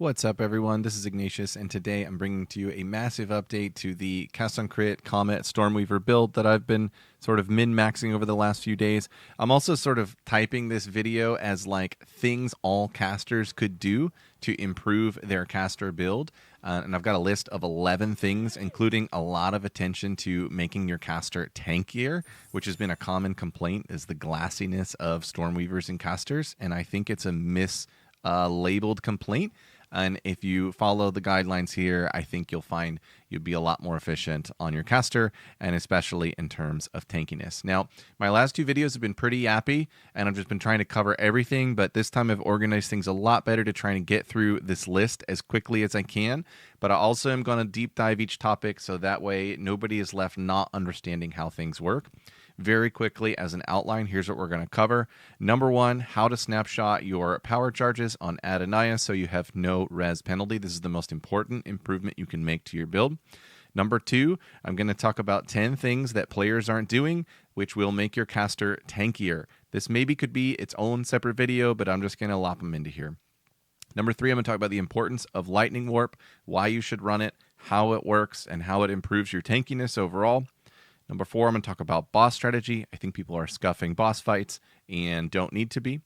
What's up, everyone? This is Ignatius, and today I'm bringing to you a massive update to the Cast on Crit Comet Stormweaver build that I've been sort of min-maxing over the last few days. I'm also sort of typing this video as like things all casters could do to improve their caster build. And I've got a list of 11 things, including a lot of attention to making your caster tankier, which has been a common complaint, is the glassiness of Stormweavers and casters. And I think it's a mislabeled complaint. And if you follow the guidelines here, I think you'll find you'll be a lot more efficient on your caster, and especially in terms of tankiness. Now, my last two videos have been pretty yappy, and I've just been trying to cover everything, but this time I've organized things a lot better to try and get through this list as quickly as I can. But I also am going to deep dive each topic, so that way nobody is left not understanding how things work. Very quickly, as an outline, here's what we're going to cover. Number one, how to snapshot your power charges on Adonia so you have no res penalty. This is the most important improvement you can make to your build. Number two, I'm going to talk about 10 things that players aren't doing, which will make your caster tankier. This maybe could be its own separate video, but I'm just going to lop them into here. Number three, I'm going to talk about the importance of Lightning Warp, why you should run it, how it works, and how it improves your tankiness overall. Number four, I'm going to talk about boss strategy. I think people are scuffing boss fights and don't need to be.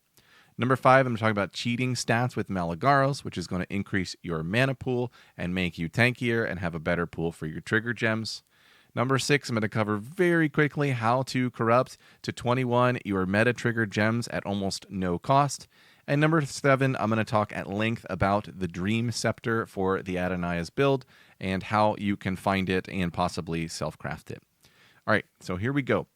Number five, I'm going to talk about cheating stats with Maligaros, which is going to increase your mana pool and make you tankier and have a better pool for your trigger gems. Number six, I'm going to cover very quickly how to corrupt to 21 your meta trigger gems at almost no cost. And number seven, I'm going to talk at length about the Dream Sceptre for the Adonia's build and how you can find it and possibly self-craft it. All right, so here we go.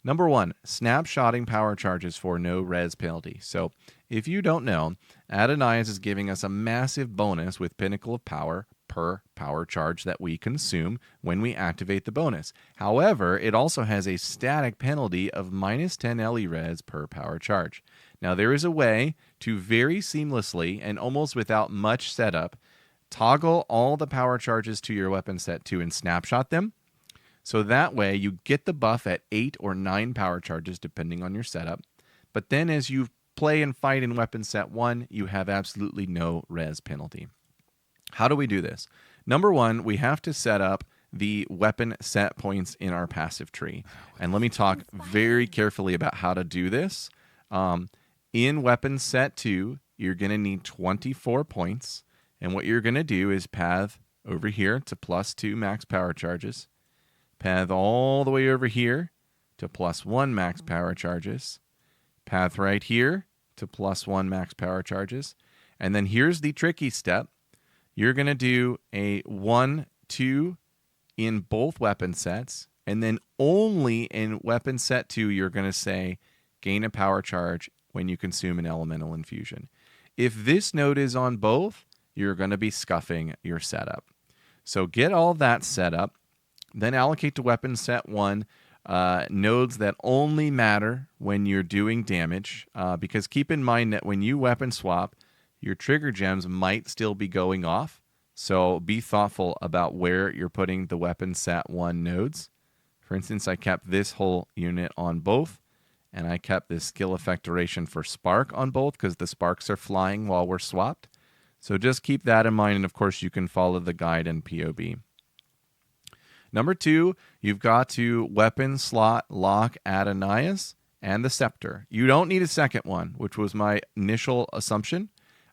Number one, snapshotting power charges for no res penalty. So if you don't know, Adonia's is giving us a massive bonus with Pinnacle of Power per power charge that we consume when we activate the bonus. However, it also has a static penalty of minus 10 LE res per power charge. Now, there is a way to very seamlessly and almost without much setup toggle all the power charges to your weapon set 2 and snapshot them. So that way you get the buff at 8 or 9 power charges depending on your setup. But then as you play and fight in weapon set 1, you have absolutely no res penalty. How do we do this? Number one, we have to set up the weapon set points in our passive tree. And let me talk very carefully about how to do this. In weapon set 2, you're going to need 24 points. And what you're going to do is path over here to +2 max power charges. Path all the way over here to +1 max power charges. Path right here to +1 max power charges. And then here's the tricky step. You're going to do a 1, 2 in both weapon sets. And then only in weapon set 2, you're going to say gain a power charge when you consume an elemental infusion. If this node is on both, you're going to be scuffing your setup. So get all that set up. Then allocate to weapon set 1 nodes that only matter when you're doing damage. Because keep in mind that when you weapon swap, your trigger gems might still be going off. So be thoughtful about where you're putting the weapon set 1 nodes. For instance, I kept this whole unit on both. And I kept this skill effect duration for spark on both because the sparks are flying while we're swapped. So just keep that in mind. And of course, you can follow the guide and POB. Number two, you've got to weapon slot lock Adonia's and the Sceptre. You don't need a second one, which was my initial assumption.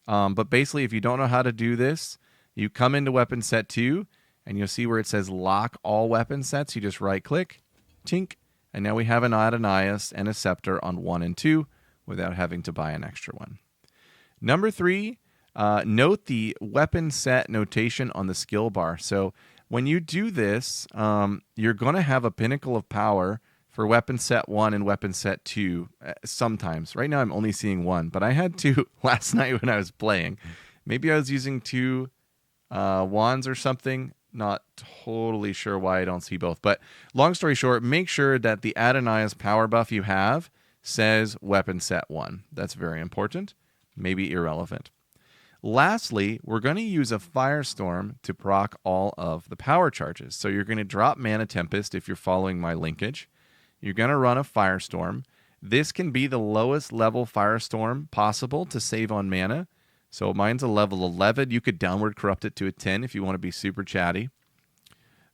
But basically, if you don't know how to do this, you come into weapon set 2, and you'll see where it says lock all weapon sets. You just right-click, tink, and now we have an Adonia's and a Sceptre on 1 and 2 without having to buy an extra one. Number three, note the weapon set notation on the skill bar. So when you do this, you're going to have a Pinnacle of Power for weapon set 1 and weapon set 2 sometimes. Right now I'm only seeing 1, but I had 2 last night when I was playing. Maybe I was using 2 wands or something. Not totally sure why I don't see both. But long story short, make sure that the Adonia's power buff you have says weapon set 1. That's very important. Maybe irrelevant. Lastly, we're going to use a Firestorm to proc all of the power charges. So you're going to drop Mana Tempest if you're following my linkage. You're going to run a Firestorm. This can be the lowest level Firestorm possible to save on mana. So mine's a level 11. You could downward corrupt it to a 10 if you want to be super chatty.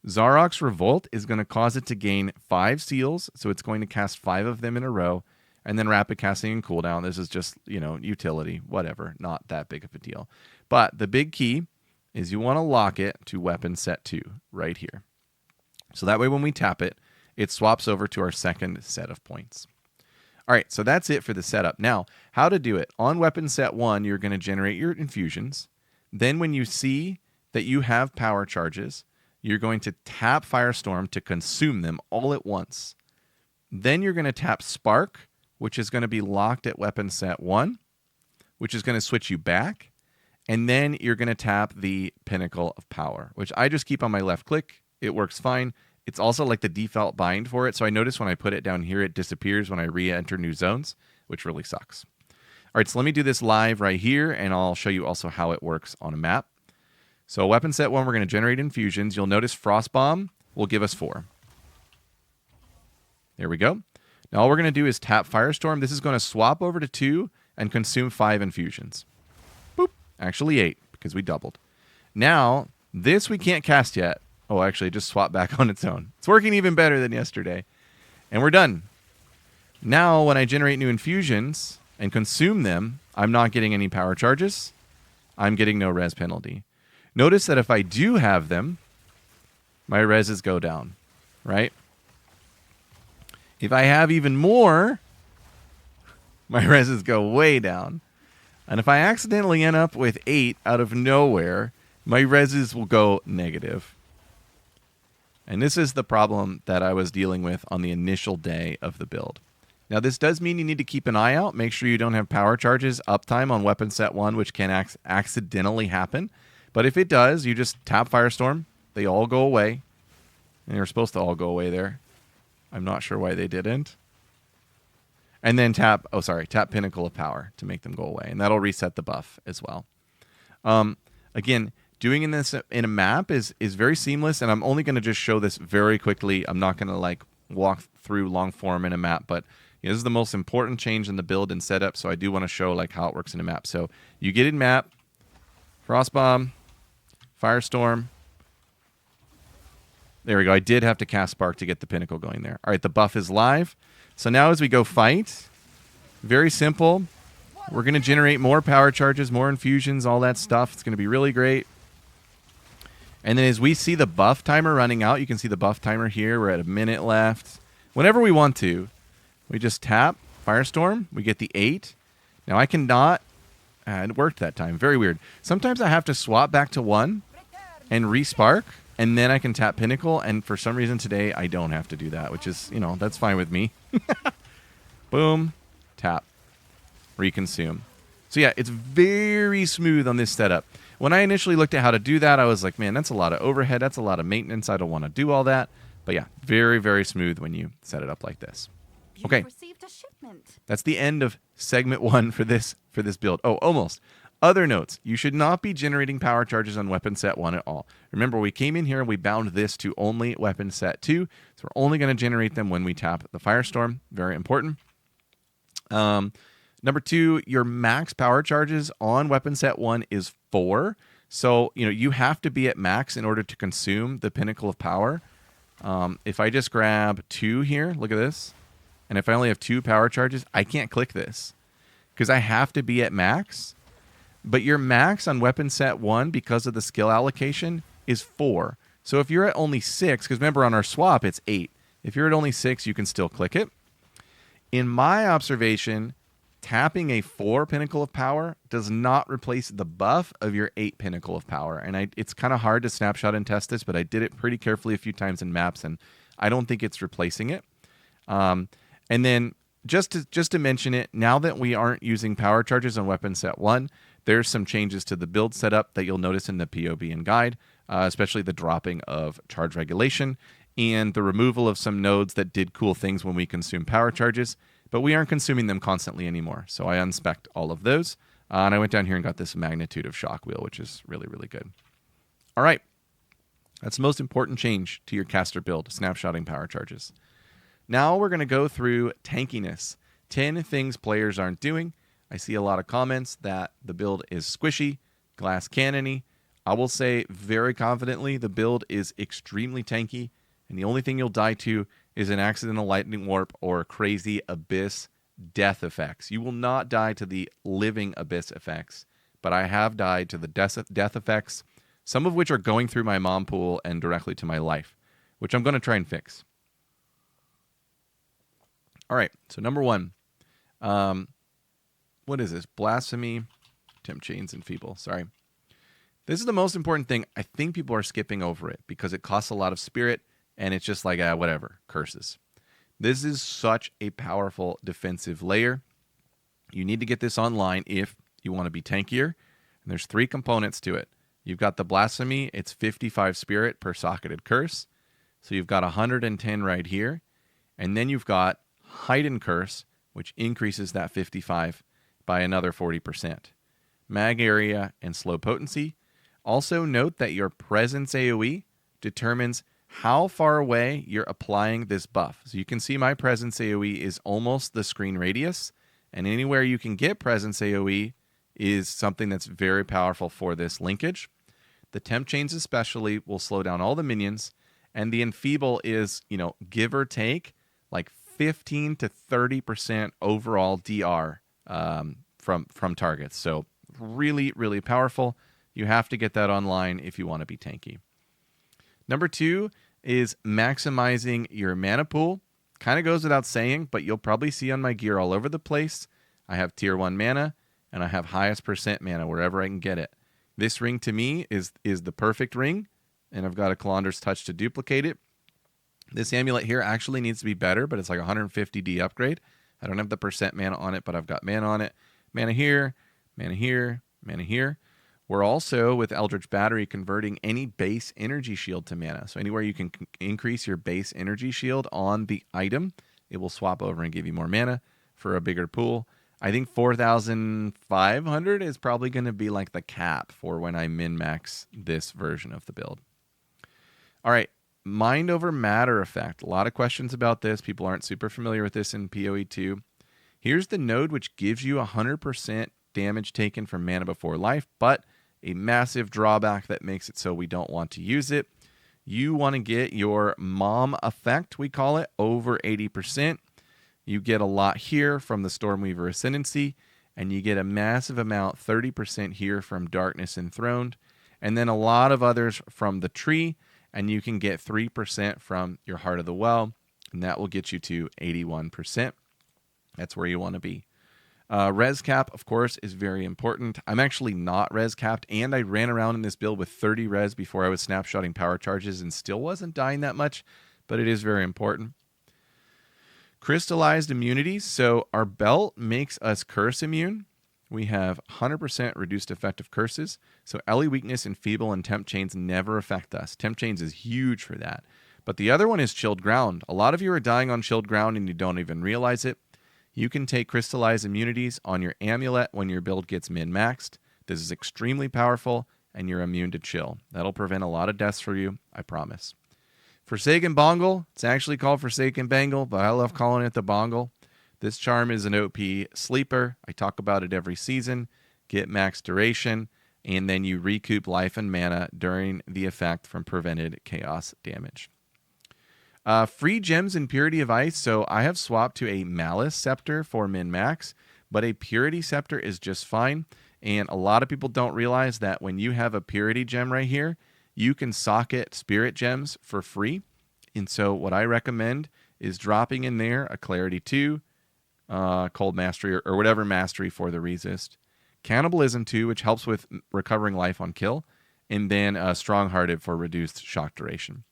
Zarok's Revolt is going to cause it to gain 5 seals, so it's going to cast 5 of them in a row, and then rapid casting and cooldown. This is just, utility, whatever, not that big of a deal. But the big key is you want to lock it to weapon set 2 right here. So that way when we tap it, it swaps over to our second set of points. All right, so that's it for the setup. Now, how to do it. On weapon set 1, you're going to generate your infusions. Then when you see that you have power charges, you're going to tap Firestorm to consume them all at once. Then you're going to tap Spark, which is going to be locked at weapon set 1, which is going to switch you back. And then you're going to tap the Pinnacle of Power, which I just keep on my left click. It works fine. It's also like the default bind for it. So I notice when I put it down here, it disappears when I re-enter new zones, which really sucks. All right, so let me do this live right here, and I'll show you also how it works on a map. So weapon set 1, we're going to generate infusions. You'll notice Frost Bomb will give us 4. There we go. Now all we're going to do is tap Firestorm. This is going to swap over to 2 and consume 5 infusions. Boop. Actually 8, because we doubled. Now, this we can't cast yet. Oh, actually, it just swapped back on its own. It's working even better than yesterday. And we're done. Now, when I generate new infusions and consume them, I'm not getting any power charges. I'm getting no res penalty. Notice that if I do have them, my reses go down, right? If I have even more, my reses go way down. And if I accidentally end up with 8 out of nowhere, my reses will go negative. And this is the problem that I was dealing with on the initial day of the build. Now, this does mean you need to keep an eye out. Make sure you don't have power charges uptime on weapon set 1, which can accidentally happen. But if it does, you just tap Firestorm. They all go away. And they were supposed to all go away there. I'm not sure why they didn't. And then tap Pinnacle of Power to make them go away. And that'll reset the buff as well. Again, doing this in a map is very seamless. And I'm only going to just show this very quickly. I'm not going to walk through long form in a map. But this is the most important change in the build and setup. So I do want to show how it works in a map. So you get in map, Frostbomb, Firestorm. There we go. I did have to cast Spark to get the Pinnacle going there. All right, the buff is live. So now as we go fight, very simple. We're going to generate more power charges, more infusions, all that stuff. It's going to be really great. And then as we see the buff timer running out, you can see the buff timer here. We're at a minute left. Whenever we want to, we just tap Firestorm. We get the 8. Now I cannot... it worked that time. Very weird. Sometimes I have to swap back to 1 and re-spark, and then I can tap Pinnacle, and for some reason today I don't have to do that, which is, that's fine with me. Boom. Tap. Reconsume. So yeah, it's very smooth on this setup. When I initially looked at how to do that, I was like, man, that's a lot of overhead. That's a lot of maintenance. I don't want to do all that. But yeah, very, very smooth when you set it up like this. Okay. That's the end of segment 1 for this build. Oh, almost. Other notes. You should not be generating power charges on weapon set 1 at all. Remember, we came in here and we bound this to only weapon set 2. So we're only going to generate them when we tap the Firestorm. Very important. Number 2, your max power charges on weapon set 1 is 4. So, you have to be at max in order to consume the Pinnacle of Power. If I just grab 2 here, look at this. And if I only have 2 power charges, I can't click this because I have to be at max. But your max on weapon set 1, because of the skill allocation, is 4. So if you're at only 6, because remember on our swap, it's 8. If you're at only 6, you can still click it. In my observation, tapping a 4 Pinnacle of Power does not replace the buff of your 8 Pinnacle of Power. And it's kind of hard to snapshot and test this, but I did it pretty carefully a few times in maps, and I don't think it's replacing it. And then just to mention it, now that we aren't using power charges on weapon set 1, there's some changes to the build setup that you'll notice in the POB and guide, especially the dropping of charge regulation and the removal of some nodes that did cool things when we consume power charges, but we aren't consuming them constantly anymore. So I unspec'd all of those, and I went down here and got this magnitude of shock wheel, which is really, really good. All right. That's the most important change to your caster build, snapshotting power charges. Now we're going to go through tankiness. 10 things players aren't doing. I see a lot of comments that the build is squishy, glass cannony. I will say very confidently the build is extremely tanky, and the only thing you'll die to is an accidental lightning warp or crazy abyss death effects. You will not die to the living abyss effects, but I have died to the death effects, some of which are going through my mom pool and directly to my life, which I'm going to try and fix. All right, so number one. What is this? Blasphemy, Tempt Chains, and Feeble. Sorry. This is the most important thing. I think people are skipping over it because it costs a lot of spirit, and it's just like, whatever, curses. This is such a powerful defensive layer. You need to get this online if you want to be tankier. And there's 3 components to it. You've got the Blasphemy. It's 55 spirit per socketed curse. So you've got 110 right here. And then you've got Heightened Curse, which increases that 55 by another 40%. Mag area and slow potency. Also note that your presence AoE determines how far away you're applying this buff. So you can see my presence AoE is almost the screen radius, and anywhere you can get presence AoE is something that's very powerful for this linkage. The Tempt Chains especially will slow down all the minions, and the Enfeeble is, give or take, like 15 to 30% overall DR from targets. So really, really powerful. You have to get that online if you want to be tanky. Number 2 is maximizing your mana pool. Kind of goes without saying, but you'll probably see on my gear all over the place. I have tier 1 mana, and I have highest percent mana wherever I can get it. This ring to me is the perfect ring, and I've got a Kalander's Touch to duplicate it. This amulet here actually needs to be better, but it's like 150D upgrade. I don't have the percent mana on it, but I've got mana on it. Mana here, mana here, mana here. We're also, with Eldritch Battery, converting any base energy shield to mana. So anywhere you can increase your base energy shield on the item, it will swap over and give you more mana for a bigger pool. I think 4,500 is probably going to be like the cap for when I min-max this version of the build. All right, Mind over Matter effect. A lot of questions about this. People aren't super familiar with this in PoE 2. Here's the node which gives you 100% damage taken from mana before life, but a massive drawback that makes it so we don't want to use it. You want to get your mom effect, we call it, over 80%. You get a lot here from the Stormweaver Ascendancy, and you get a massive amount, 30% here from Darkness Enthroned, and then a lot of others from the tree, and you can get 3% from your Heart of the Well, and that will get you to 81%. That's where you want to be. Res cap, of course, is very important. I'm actually not res capped, and I ran around in this build with 30 res before I was snapshotting power charges and still wasn't dying that much, but it is very important. Crystallized immunities. So our belt makes us curse immune. We have 100% reduced effective curses. So Ellie Weakness, Enfeeble, and Tempt Chains never affect us. Tempt Chains is huge for that. But the other one is Chilled Ground. A lot of you are dying on Chilled Ground and you don't even realize it. You can take crystallized immunities on your amulet when your build gets min-maxed. This is extremely powerful, and you're immune to chill. That'll prevent a lot of deaths for you, I promise. Forsaken Bongle. It's actually called Forsaken Bangle, but I love calling it the Bongle. This charm is an OP sleeper. I talk about it every season. Get max duration, and then you recoup life and mana during the effect from prevented chaos damage. Free gems and Purity of Ice. So I have swapped to a Malice Sceptre for min-max, but a Purity Sceptre is just fine. And a lot of people don't realize that when you have a Purity gem right here, you can socket Spirit Gems for free. And so what I recommend is dropping in there a Clarity 2, Cold Mastery, or whatever mastery for the resist. Cannibalism 2, which helps with recovering life on kill. And then Strong-Hearted for reduced shock duration.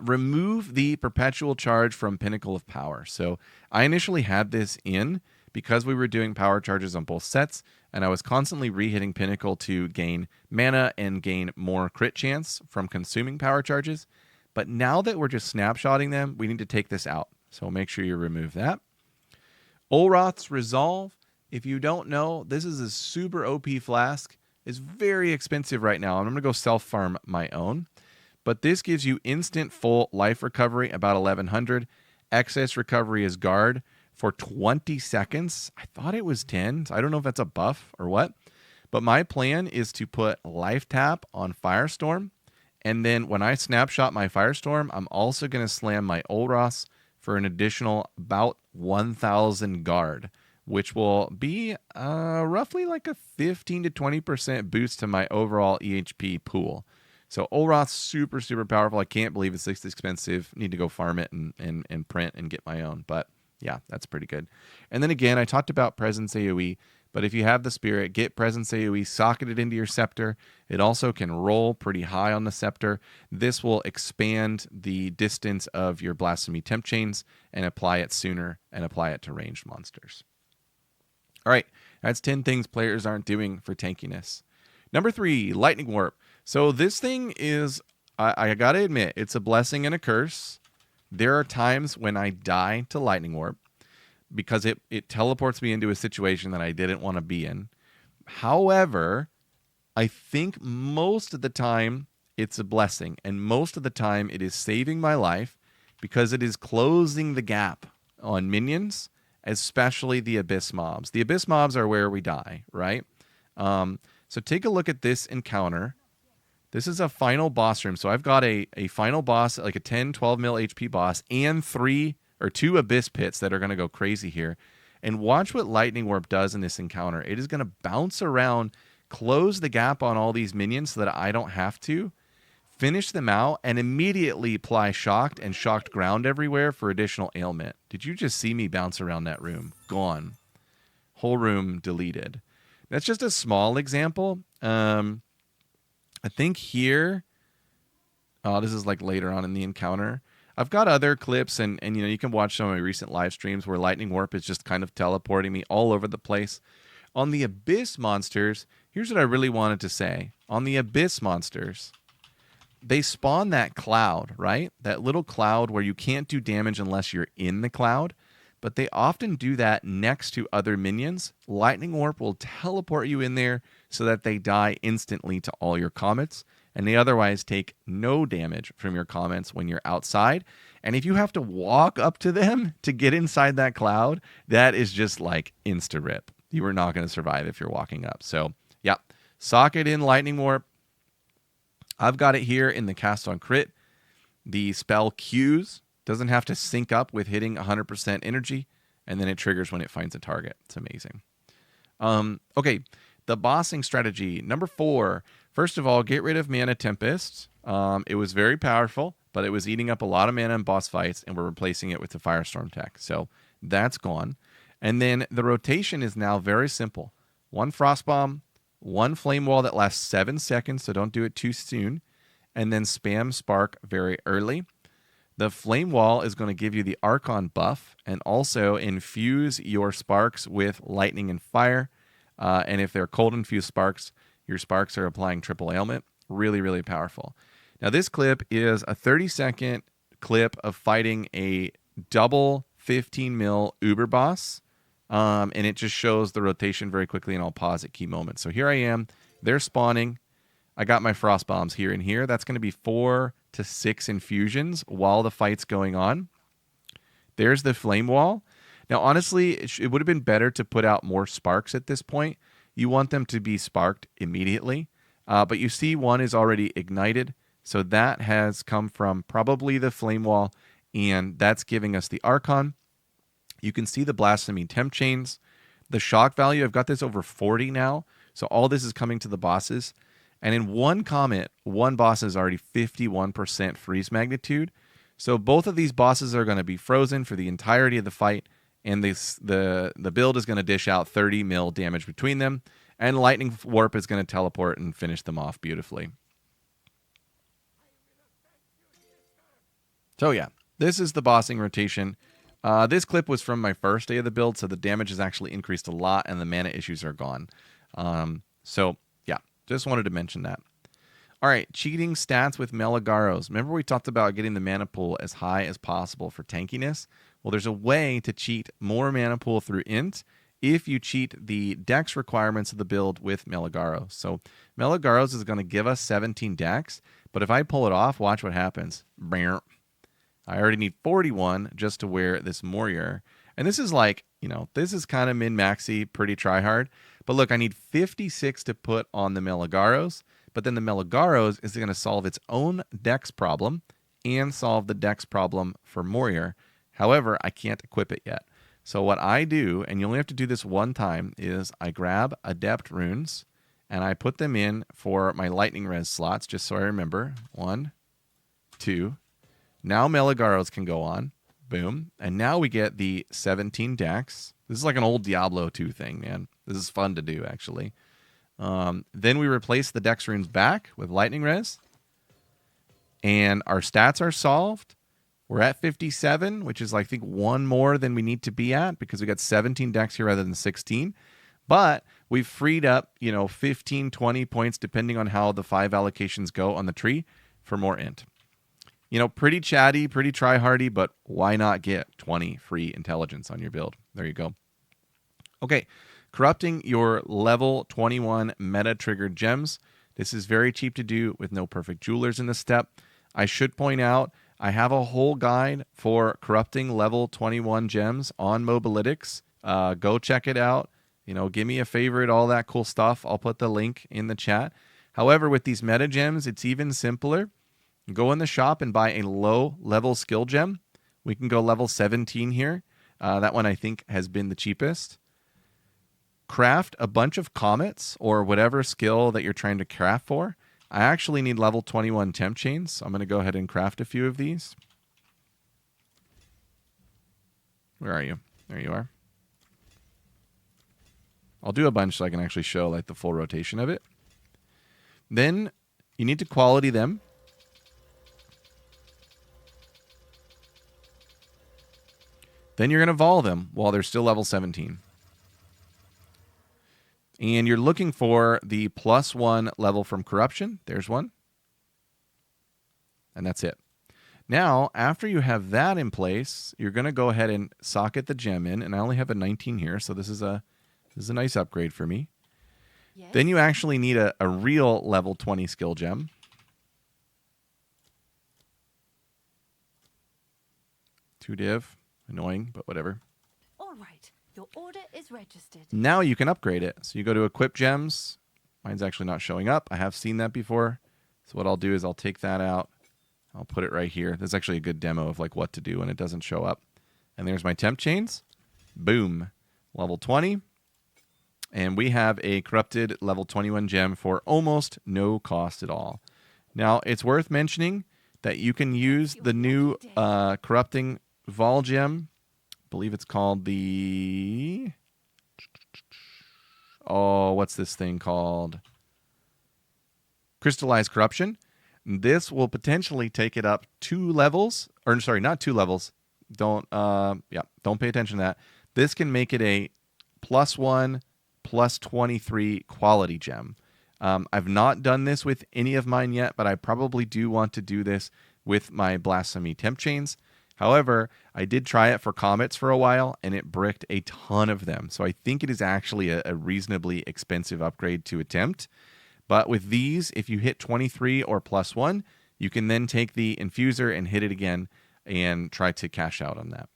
Remove the perpetual charge from Pinnacle of Power. So I initially had this in because we were doing power charges on both sets, and I was constantly re-hitting Pinnacle to gain mana and gain more crit chance from consuming power charges. But now that we're just snapshotting them, we need to take this out. So make sure you remove that. Olroth's Resolve. If you don't know, this is a super OP flask. It's very expensive right now. I'm going to go self-farm my own. But this gives you instant full life recovery, about 1,100. Excess recovery is guard for 20 seconds. I thought it was 10. So I don't know if that's a buff or what. But my plan is to put Life Tap on Firestorm. And then when I snapshot my Firestorm, I'm also going to slam my Olros for an additional about 1,000 guard, which will be roughly like a 15 to 20% boost to my overall EHP pool. So Olros, super, super powerful. I can't believe it's this expensive. Need to go farm it and print and get my own. But yeah, that's pretty good. And then again, I talked about Presence AoE. But if you have the Spirit, get Presence AoE, socket it into your Sceptre. It also can roll pretty high on the Sceptre. This will expand the distance of your Blasphemy Temp Chains and apply it sooner and apply it to ranged monsters. All right, that's 10 things players aren't doing for tankiness. Number 3, Lightning Warp. So this thing is, I gotta admit, it's a blessing and a curse. There are times when I die to Lightning Warp, because it teleports me into a situation that I didn't want to be in. However, I think most of the time it's a blessing, and most of the time it is saving my life because it is closing the gap on minions, especially the Abyss mobs. The Abyss mobs are where we die, right? So take a look at this encounter. This is a final boss room. So I've got a final boss, like a 10, 12 mil HP boss, and 2 Abyss pits that are going to go crazy here. And watch what Lightning Warp does in this encounter. It is going to bounce around, close the gap on all these minions so that I don't have to, finish them out, and immediately apply Shocked and Shocked Ground everywhere for additional ailment. Did you just see me bounce around that room? Gone. Whole room deleted. That's just a small example. I think here, this is like later on in the encounter. I've got other clips, and you can watch some of my recent live streams where Lightning Warp is just kind of teleporting me all over the place. On the Abyss monsters, here's what I really wanted to say. On the Abyss monsters, they spawn that cloud, right? That little cloud where you can't do damage unless you're in the cloud. But they often do that next to other minions. Lightning Warp will teleport you in there so that they die instantly to all your comets. And they otherwise take no damage from your comments when you're outside. And if you have to walk up to them to get inside that cloud, that is just like insta-rip. You are not going to survive if you're walking up. So, yeah, socket in Lightning Warp. I've got it here in the cast on crit. The spell Qs doesn't have to sync up with hitting 100% energy, and then it triggers when it finds a target. It's amazing. Okay, the bossing strategy. Number 4. First of all, get rid of Mana Tempest. It was very powerful, but it was eating up a lot of mana in boss fights, and we're replacing it with the Firestorm tech. So that's gone. And then the rotation is now very simple. 1 Frostbomb, 1 Flame Wall that lasts 7 seconds, so don't do it too soon, and then spam Spark very early. The Flame Wall is going to give you the Archon buff and also infuse your sparks with lightning and fire. And if they're cold infused sparks, your sparks are applying triple ailment. Really, really powerful. Now, this clip is a 30-second clip of fighting a double 15 mil Uber boss. And it just shows the rotation very quickly, and I'll pause at key moments. So here I am. They're spawning. I got my frost bombs here and here. That's going to be 4 to 6 infusions while the fight's going on. There's the flame wall. Now, honestly, it would have been better to put out more sparks at this point. You want them to be sparked immediately. But you see one is already ignited. So that has come from probably the flame wall, and that's giving us the Archon. You can see the Blasphemy Temp Chains. The shock value, I've got this over 40 now. So all this is coming to the bosses. And in one comment, one boss is already 51% freeze magnitude. So both of these bosses are going to be frozen for the entirety of the fight. And the build is going to dish out 30 mil damage between them. And Lightning Warp is going to teleport and finish them off beautifully. So yeah, this is the bossing rotation. This clip was from my first day of the build, so the damage has actually increased a lot and the mana issues are gone. So yeah, just wanted to mention that. All right, cheating stats with Maligaros. Remember we talked about getting the mana pool as high as possible for tankiness? Well, there's a way to cheat more mana pool through int if you cheat the dex requirements of the build with Maligaros. So Maligaros is going to give us 17 dex, but if I pull it off, watch what happens. I already need 41 just to wear this Warrior. And this is like, this is kind of min-maxy, pretty try-hard. But look, I need 56 to put on the Maligaros. But then the Maligaros is going to solve its own dex problem and solve the dex problem for Morir. However, I can't equip it yet. So what I do, and you only have to do this one time, is I grab Adept runes and I put them in for my lightning res slots, just so I remember. 1, 2. Now Maligaros can go on. Boom. And now we get the 17 dex. This is like an old Diablo 2 thing, man. This is fun to do, actually. Then we replace the dex runes back with lightning res. And our stats are solved. We're at 57, which is, I think, one more than we need to be at because we got 17 dex here rather than 16. But we've freed up, 15, 20 points, depending on how the 5 allocations go on the tree for more int. Pretty chatty, pretty try-hardy, but why not get 20 free intelligence on your build? There you go. Okay, corrupting your level 21 meta-triggered gems. This is very cheap to do with no perfect jewelers in this step. I should point out, I have a whole guide for corrupting level 21 gems on Mobalytics. Go check it out. Give me a favorite, all that cool stuff. I'll put the link in the chat. However, with these meta gems, it's even simpler. Go in the shop and buy a low level skill gem. We can go level 17 here. That one I think has been the cheapest. Craft a bunch of comets or whatever skill that you're trying to craft for. I actually need level 21 temp chains. So I'm going to go ahead and craft a few of these. Where are you? There you are. I'll do a bunch so I can actually show like the full rotation of it. Then you need to quality them. Then you're going to vol them while they're still level 17. And you're looking for the +1 level from corruption. There's one. And that's it. Now, after you have that in place, you're going to go ahead and socket the gem in. And I only have a 19 here, so this is a nice upgrade for me. Yes. Then you actually need a real level 20 skill gem. Two div. Annoying, but whatever. All right. Your order is registered. Now you can upgrade it. So you go to equip gems. Mine's actually not showing up. I have seen that before. So what I'll do is I'll take that out. I'll put it right here. There's actually a good demo of like what to do when it doesn't show up. And there's my temp chains. Boom. Level 20. And we have a corrupted level 21 gem for almost no cost at all. Now, it's worth mentioning that you can use the new corrupting vol gem. I believe it's called the... Oh, what's this thing called? Crystallized Corruption. This will potentially take it up 2 levels. Or, sorry, not 2 levels. Don't pay attention to that. This can make it a +1, +23 quality gem. I've not done this with any of mine yet, but I probably do want to do this with my Blasphemy temp chains. However, I did try it for comets for a while, and it bricked a ton of them. So I think it is actually a reasonably expensive upgrade to attempt. But with these, if you hit 23 or +1, you can then take the infuser and hit it again and try to cash out on that.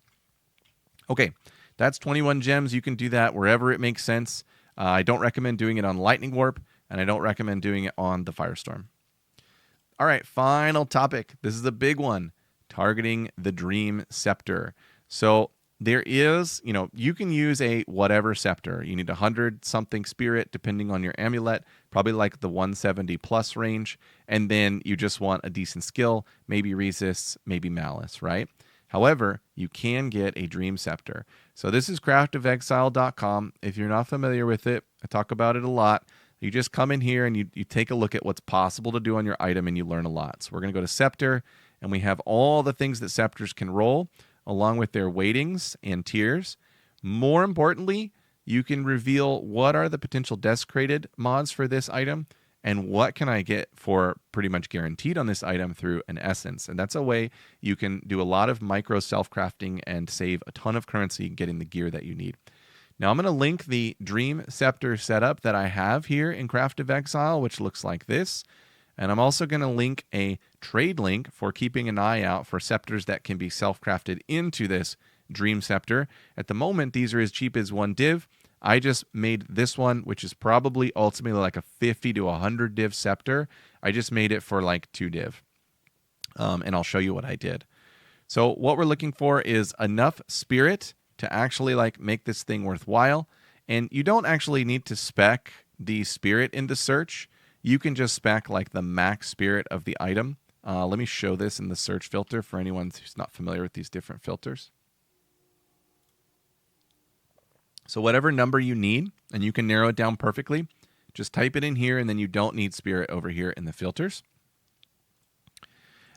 Okay, that's 21 gems. You can do that wherever it makes sense. I don't recommend doing it on Lightning Warp, and I don't recommend doing it on the Firestorm. All right, final topic. This is a big one. Targeting the Dream Sceptre. So there is, you can use a whatever scepter. You need 100-something spirit, depending on your amulet, probably like the 170 plus range. And then you just want a decent skill, maybe resists, maybe malice, right? However, you can get a Dream Scepter. So this is craftofexile.com. If you're not familiar with it, I talk about it a lot. You just come in here and you take a look at what's possible to do on your item and you learn a lot. So we're going to go to Scepter. And we have all the things that scepters can roll, along with their weightings and tiers. More importantly, you can reveal what are the potential desecrated mods for this item, and what can I get for pretty much guaranteed on this item through an essence. And that's a way you can do a lot of micro self-crafting and save a ton of currency getting the gear that you need. Now I'm going to link the Dream Scepter setup that I have here in Craft of Exile, which looks like this. And I'm also going to link a trade link for keeping an eye out for scepters that can be self-crafted into this Dream Scepter. At the moment, these are as cheap as 1 div. I just made this one, which is probably ultimately like a 50 to 100 div scepter. I just made it for like 2 div. And I'll show you what I did. So what we're looking for is enough spirit to actually like make this thing worthwhile. And you don't actually need to spec the spirit into search. You can just spec like the max spirit of the item. Let me show this in the search filter for anyone who's not familiar with these different filters. So whatever number you need, and you can narrow it down perfectly, just type it in here, and then you don't need spirit over here in the filters.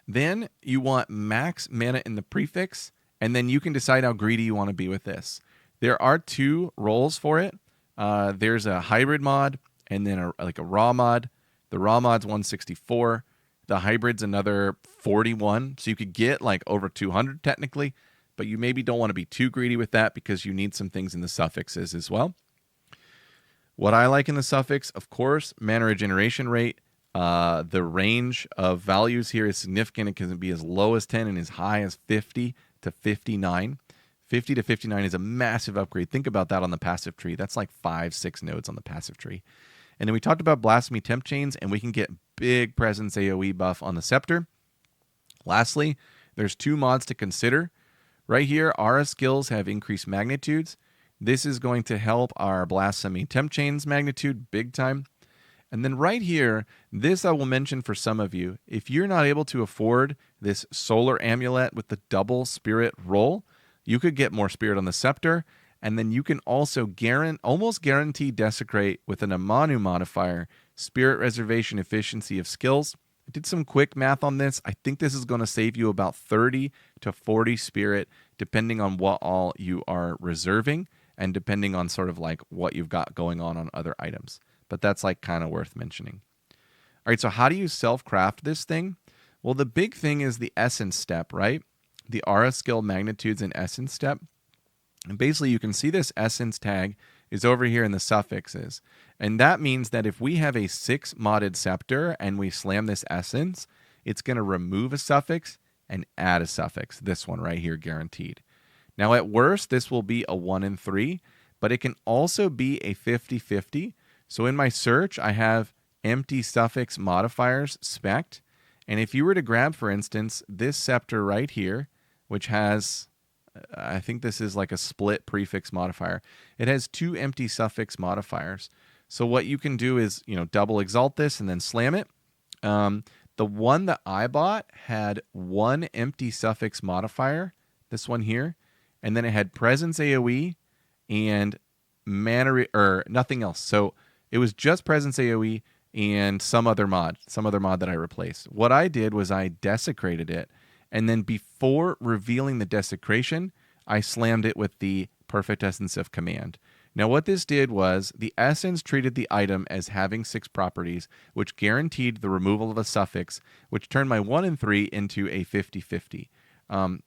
Then you want max mana in the prefix, and then you can decide how greedy you want to be with this. There are 2 roles for it. There's a hybrid mod, and then a raw mod. The raw mod's 164. The hybrid's another 41. So you could get like over 200 technically, but you maybe don't want to be too greedy with that because you need some things in the suffixes as well. What I like in the suffix, of course, mana regeneration rate. The range of values here is significant. It can be as low as 10 and as high as 50 to 59. 50 to 59 is a massive upgrade. Think about that on the passive tree. That's like 5-6 nodes on the passive tree. And then we talked about Blasphemy Temp Chains, and we can get big presence AoE buff on the Scepter. Lastly, there's 2 mods to consider. Right here, Aura skills have increased magnitudes. This is going to help our Blasphemy Temp Chains magnitude big time. And then right here, this I will mention for some of you. If you're not able to afford this Solar Amulet with the double spirit roll, you could get more spirit on the Scepter. And then you can also almost guarantee Desecrate with an Amanu modifier, Spirit Reservation Efficiency of Skills. I did some quick math on this. I think this is going to save you about 30 to 40 spirit, depending on what all you are reserving and depending on sort of like what you've got going on other items. But that's like kind of worth mentioning. All right, so how do you self-craft this thing? Well, the big thing is the essence step, right? The aura skill magnitudes and essence step. And basically you can see this essence tag is over here in the suffixes. And that means that if we have a 6 modded scepter and we slam this essence, it's going to remove a suffix and add a suffix. This one right here, guaranteed. Now at worst, this will be a 1 in 3, but it can also be a 50-50. So in my search, I have empty suffix modifiers spec'd. And if you were to grab, for instance, this scepter right here, which has, I think this is like a split prefix modifier. It has 2 empty suffix modifiers. So what you can do is, double exalt this and then slam it. The one that I bought had 1 empty suffix modifier, this one here, and then it had presence AoE and mana or nothing else. So it was just presence AoE and some other mod that I replaced. What I did was I desecrated it, and then before revealing the desecration, I slammed it with the Perfect Essence of Command. Now what this did was the essence treated the item as having 6 properties, which guaranteed the removal of a suffix, which turned my 1 in 3 into a 50-50.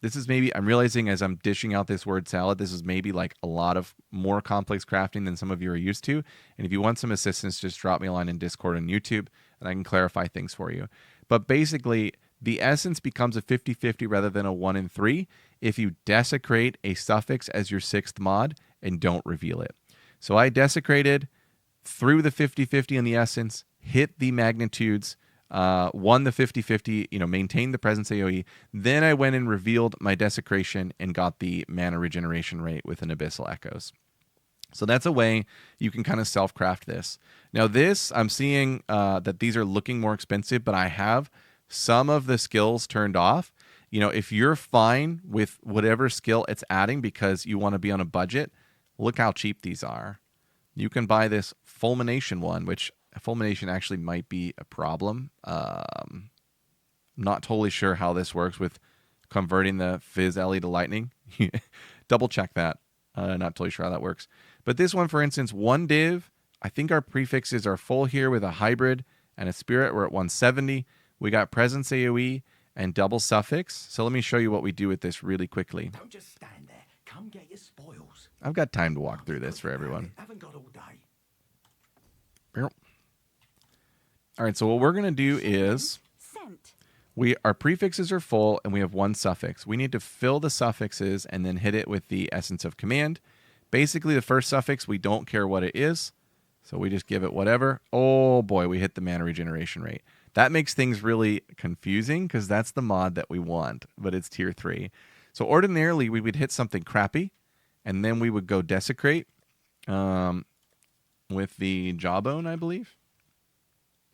This is maybe, I'm realizing as I'm dishing out this word salad, this is maybe like a lot of more complex crafting than some of you are used to. And if you want some assistance, just drop me a line in Discord and YouTube, and I can clarify things for you. But basically, the essence becomes a 50-50 rather than a 1 in 3 if you desecrate a suffix as your 6th mod and don't reveal it. So I desecrated, threw the 50-50 in the essence, hit the magnitudes, won the 50-50, maintained the presence AoE. Then I went and revealed my desecration and got the mana regeneration rate with an Abyssal Echoes. So that's a way you can kind of self-craft this. Now this, I'm seeing that these are looking more expensive, but I have some of the skills turned off. If you're fine with whatever skill it's adding because you want to be on a budget, look how cheap these are. You can buy this Fulmination one, which Fulmination actually might be a problem. I'm not totally sure how this works with converting the Fizz Ellie to Lightning. Double check that. Not totally sure how that works. But this one, for instance, 1 div. I think our prefixes are full here with a hybrid and a spirit. We're at 170. We got presence AoE and double suffix. So let me show you what we do with this really quickly. Don't just stand there. Come get your spoils. I've got time to walk through this for everyone. Haven't got all day. All right, so what we're going to do is Scent. Our prefixes are full and we have one suffix. We need to fill the suffixes and then hit it with the essence of command. Basically, the first suffix, we don't care what it is. So we just give it whatever. Oh boy, we hit the mana regeneration rate. That makes things really confusing because that's the mod that we want, but it's tier 3. So ordinarily, we would hit something crappy, and then we would go Desecrate with the Jawbone, I believe.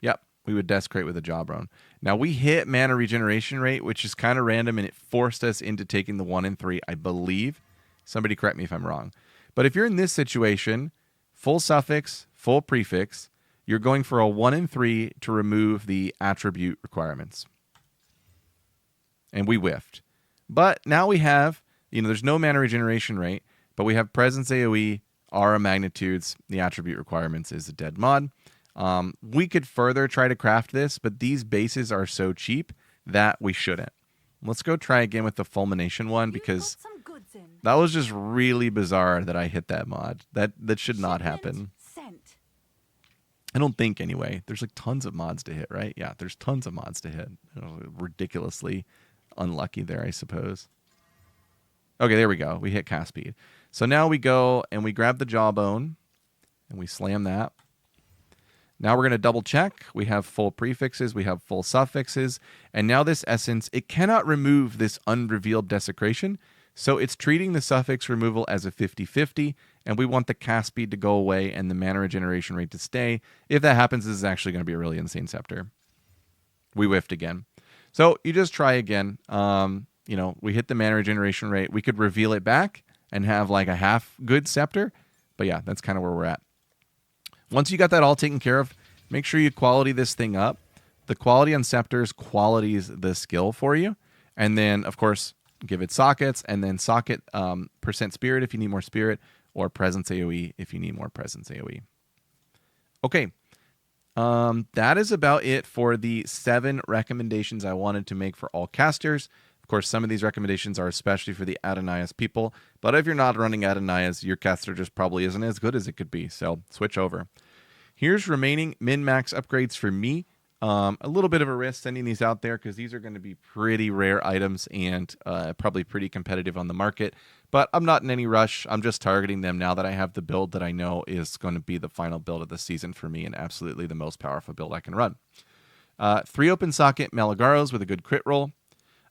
Yep, we would Desecrate with the Jawbone. Now, we hit mana regeneration rate, which is kind of random, and it forced us into taking the 1 and 3, I believe. Somebody correct me if I'm wrong. But if you're in this situation, full suffix, full prefix, you're going for a 1 and 3 to remove the attribute requirements. And we whiffed. But now we have, there's no mana regeneration rate, but we have presence AoE, aura magnitudes, the attribute requirements is a dead mod. We could further try to craft this, but these bases are so cheap that we shouldn't. Let's go try again with the Fulmination one because that was just really bizarre that I hit that mod. That should not happen. Sent. I don't think anyway. There's like tons of mods to hit, right? Yeah, there's tons of mods to hit. Ridiculously unlucky there, I suppose. Okay, there we go. We hit cast speed. So now we go and we grab the Jawbone and we slam that. Now we're going to double check. We have full prefixes, we have full suffixes, and now this essence, it cannot remove this unrevealed desecration, so it's treating the suffix removal as a 50-50, and we want the cast speed to go away and the mana regeneration rate to stay. If that happens, this is actually going to be a really insane Sceptre. We whiffed again. So you just try again. We hit the mana regeneration rate. We could reveal it back and have like a half good Sceptre, but yeah, that's kind of where we're at. Once you got that all taken care of, make sure you quality this thing up. The quality on Scepters qualities the skill for you. And then, of course, give it sockets, and then socket percent spirit if you need more spirit, or presence AoE if you need more presence AoE. Okay. That is about it for the 7 recommendations I wanted to make for all casters. Of course, some of these recommendations are especially for the Adonias people, but if you're not running Adonias, your caster just probably isn't as good as it could be, so switch over. Here's remaining min-max upgrades for me. A little bit of a risk sending these out there because these are going to be pretty rare items and probably pretty competitive on the market, but I'm not in any rush. I'm just targeting them now that I have the build that I know is going to be the final build of the season for me and absolutely the most powerful build I can run. 3 open socket Maligaros with a good crit roll.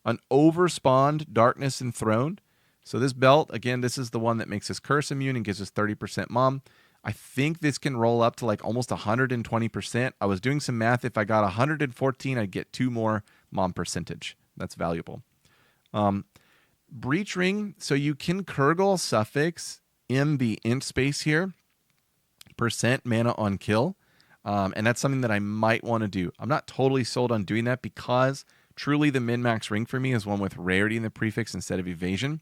An overspawned Darkness Enthroned. So this belt, again, this is the one that makes us curse immune and gives us 30% mom. I think this can roll up to like almost 120%. I was doing some math. If I got 114, I'd get 2 more mom percentage. That's valuable. Breach Ring. So you can Kurgle suffix in the int space here. Percent mana on kill. And that's something that I might want to do. I'm not totally sold on doing that because truly the min-max ring for me is one with rarity in the prefix instead of evasion.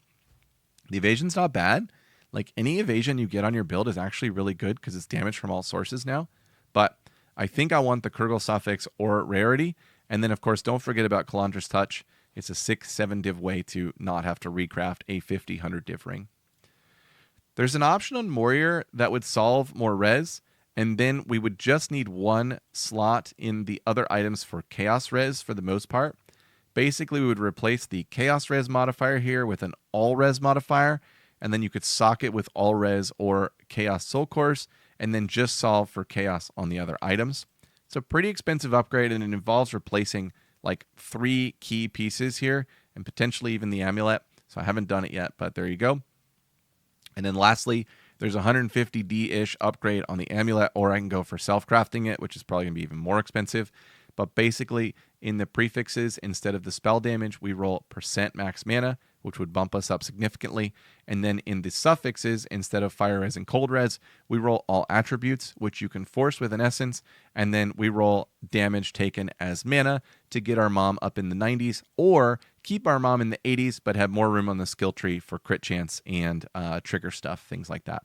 The evasion's not bad. Like any evasion you get on your build is actually really good because it's damage from all sources now. But I think I want the Kurgle suffix or rarity. And then, of course, don't forget about Kalandra's Touch. It's a 6-7 div way to not have to recraft a 50-100 div ring. There's an option on Warrior that would solve more res. And then we would just need 1 slot in the other items for Chaos Res for the most part. Basically, we would replace the Chaos Res modifier here with an All Res modifier. And then you could socket with All Res or Chaos Soul Course, and then just solve for Chaos on the other items. It's a pretty expensive upgrade, and it involves replacing like 3 key pieces here, and potentially even the amulet. So I haven't done it yet, but there you go. And then lastly, there's a 150D-ish upgrade on the amulet, or I can go for self-crafting it, which is probably going to be even more expensive. But basically, in the prefixes, instead of the spell damage, we roll percent max mana, which would bump us up significantly. And then in the suffixes, instead of fire res and cold res, we roll all attributes, which you can force with an essence. And then we roll damage taken as mana to get our mom up in the 90s, or keep our mom in the 80s, but have more room on the skill tree for crit chance and trigger stuff, things like that.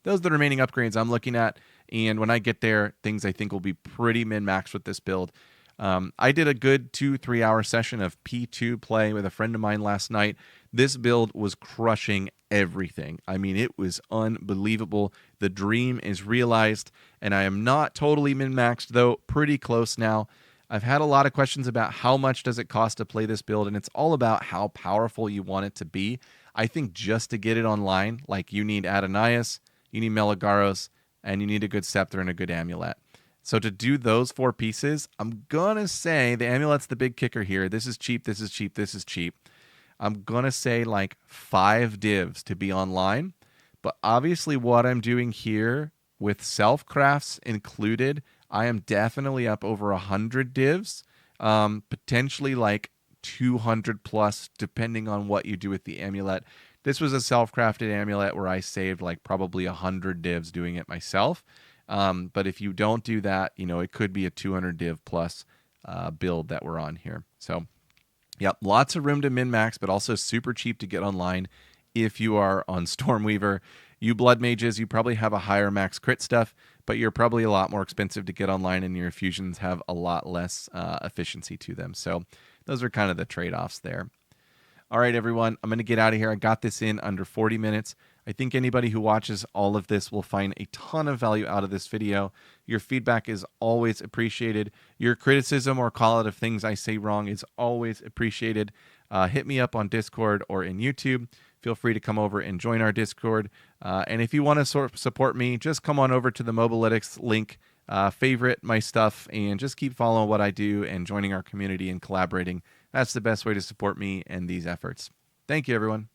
Those are the remaining upgrades I'm looking at. And when I get there, things I think will be pretty min-max with this build. I did a good 2-3 hour session of P2 play with a friend of mine last night. This build was crushing everything. I mean, it was unbelievable. The dream is realized, and I am not totally min-maxed, though pretty close now. I've had a lot of questions about how much does it cost to play this build, and it's all about how powerful you want it to be. I think just to get it online, like you need Adonias, you need Maligaros, and you need a good Sceptre and a good Amulet. So to do those 4 pieces, I'm going to say the Amulet's the big kicker here. This is cheap, this is cheap, this is cheap. I'm going to say like 5 divs to be online. But obviously what I'm doing here with self-crafts included, I am definitely up over 100 divs, potentially like 200 plus, depending on what you do with the amulet. This was a self-crafted amulet where I saved like probably 100 divs doing it myself. But if you don't do that, you know, it could be a 200 div plus build that we're on here. So, yep, lots of room to min-max, but also super cheap to get online if you are on Stormweaver. You Bloodmages, you probably have a higher max crit stuff, but you're probably a lot more expensive to get online, and your fusions have a lot less efficiency to them. So those are kind of the trade-offs there. All right, everyone, I'm going to get out of here. I got this in under 40 minutes. I think anybody who watches all of this will find a ton of value out of this video. Your feedback is always appreciated. Your criticism or call out of things I say wrong is always appreciated. Hit me up on Discord or in YouTube. Feel free to come over and join our Discord. And if you want to support me, just come on over to the Mobalytics link, favorite my stuff, and just keep following what I do and joining our community and collaborating. That's the best way to support me and these efforts. Thank you, everyone.